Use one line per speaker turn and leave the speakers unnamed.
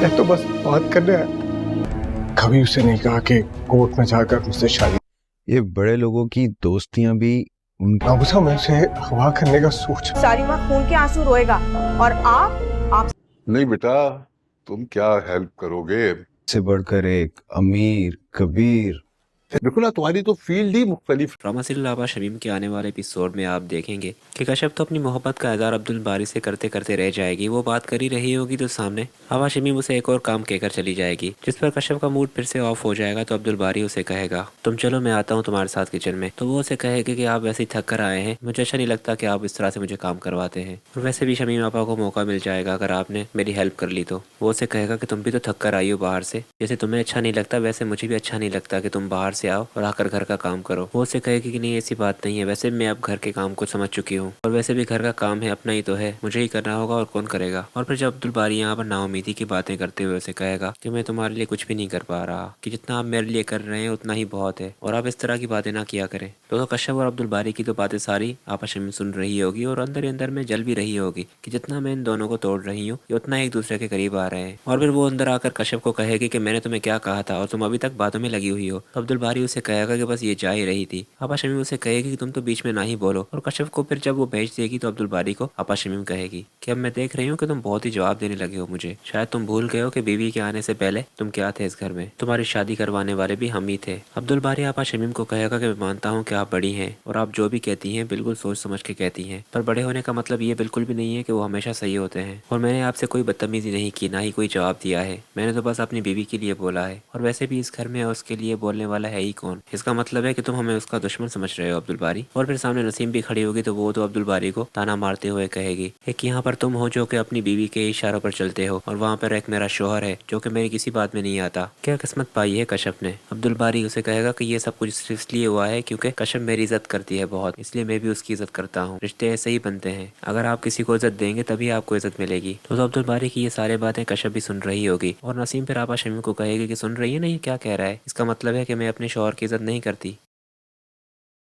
मैं तो बस बात करने आया। कभी उसे नहीं कहा कि कोर्ट में जाकर मुझसे शादी।
ये बड़े लोगों की दोस्तियां भी
नाबुसा मैं उसे हवा करने का सोच।
सारी माँ खून के आंसू रोएगा और आप
नहीं बेटा, तुम क्या हेल्प करोगे?
से बढ़कर एक अमीर कबीर।
देखो ना, तुम्हारी तो फील्ड ही मुख्तलिफ।
ड्रामा सीरियल आबा शमीम के आने वाले एपिसोड में आप देखेंगे कि कश्यप तो अपनी मोहब्बत का इज़हार अब्दुल बारी से करते करते रह जाएगी। वो बात कर ही रही होगी तो सामने आबा शमीम उसे एक और काम कहकर चली जाएगी, जिस पर कश्यप का मूड फिर से ऑफ हो जाएगा। तो अब्दुल बारी उसे कहेगा तुम चलो मैं आता हूँ तुम्हारे साथ किचन में। तो वो उसे कहेगी कि आप वैसे ही थक कर आए हैं, मुझे अच्छा नहीं लगता कि आप इस तरह से मुझे काम करवाते हैं, और वैसे भी शमीम आपा को मौका मिल जाएगा अगर आपने मेरी हेल्प कर ली तो। वो उसे कहेगा कि तुम भी तो थक कर आई हो बाहर से, जैसे तुम्हें अच्छा नहीं लगता वैसे मुझे भी अच्छा नहीं लगता कि तुम बाहर से आओ और आकर घर का काम करो। वो उसे कहेगी कि नहीं ऐसी बात नहीं है, वैसे मैं अब घर के काम को समझ चुकी हूँ और वैसे भी घर का काम है अपना ही तो है, मुझे ही करना होगा और कौन करेगा। और फिर जब अब्दुल बारी यहाँ पर नाउमीदी की बातें करते हुए उसे कहेगा कि मैं तुम्हारे लिए कुछ भी नहीं कर पा रहा, कि जितना आप मेरे लिए कर रहे हैं उतना ही बहुत है और आप इस तरह की बातें ना किया करें। तो कश्यप और अब्दुल बारी की तो बातें सारी आपस में सुन रही होगी और अंदर ही अंदर में जल भी रही होगी कि जितना मैं इन दोनों को तोड़ रही हूँ ये उतना एक दूसरे के करीब आ रहे हैं। और फिर वो अंदर आकर कश्यप को कहेगी कि मैंने तुम्हें क्या कहा था और तुम अभी तक बातों में लगी हुई हो। तो अब्दुल बारी उसे कहेगा कि बस ये जा ही रही थी। आपा शमीम उसे कहेगी कि तुम तो बीच में ना ही बोलो। और कश्यप को फिर जब वो भेज देगी तो अब्दुल बारी को आपा शमीम कहेगी कि अब मैं देख रही हूँ कि तुम बहुत ही जवाब देने लगे हो मुझे, शायद तुम भूल गए हो कि बीवी के आने से पहले तुम क्या थे इस घर में, तुम्हारी शादी करवाने वाले भी हम ही थे। अब्दुल बारी आपा शमीम को कहेगा कि मैं मानता हूँ कि आप बड़ी हैं और आप जो भी कहती हैं बिल्कुल सोच समझ के कहती हैं, पर बड़े होने का मतलब ये बिल्कुल भी नहीं है कि वो हमेशा सही होते हैं। और मैंने आपसे कोई बदतमीजी नहीं की, ना ही कोई जवाब दिया है, मैंने तो बस अपनी बीवी के लिए बोला है, और वैसे भी इस घर में उसके लिए बोलने वाला है ही कौन। इसका मतलब है कि तुम हमें उसका दुश्मन समझ रहे हो अब्दुल बारी। और फिर सामने नसीम भी खड़ी होगी तो वो तो अब्दुल बारी को ताना मारते हुए कहेगी एक यहाँ पर तुम हो जो कि अपनी बीवी के इशारों पर चलते हो और वहाँ पर एक मेरा शोहर है जो कि मेरी किसी बात में नहीं आता। क्या किस्मत पाई है कश्यप ने। अब्दुल बारी उसे कहेगा कि ये सब कुछ सिर्फ इसलिए हुआ है क्योंकि कश्यप मेरी इज्जत करती है बहुत, इसलिए मैं भी उसकी इज्जत करता हूँ। रिश्ते ऐसे ही बनते हैं, अगर आप किसी को इज्जत देंगे तभी आपको इज्जत मिलेगी। तो अब्दुल बारी की ये सारी बातें कश्यप भी सुन रही होगी और नसीम फिर आपा शमीम को कहेगी कि सुन रही है ना ये क्या कह रहा है, इसका मतलब है कि मैं अपने शोहर की इज्जत नहीं करती।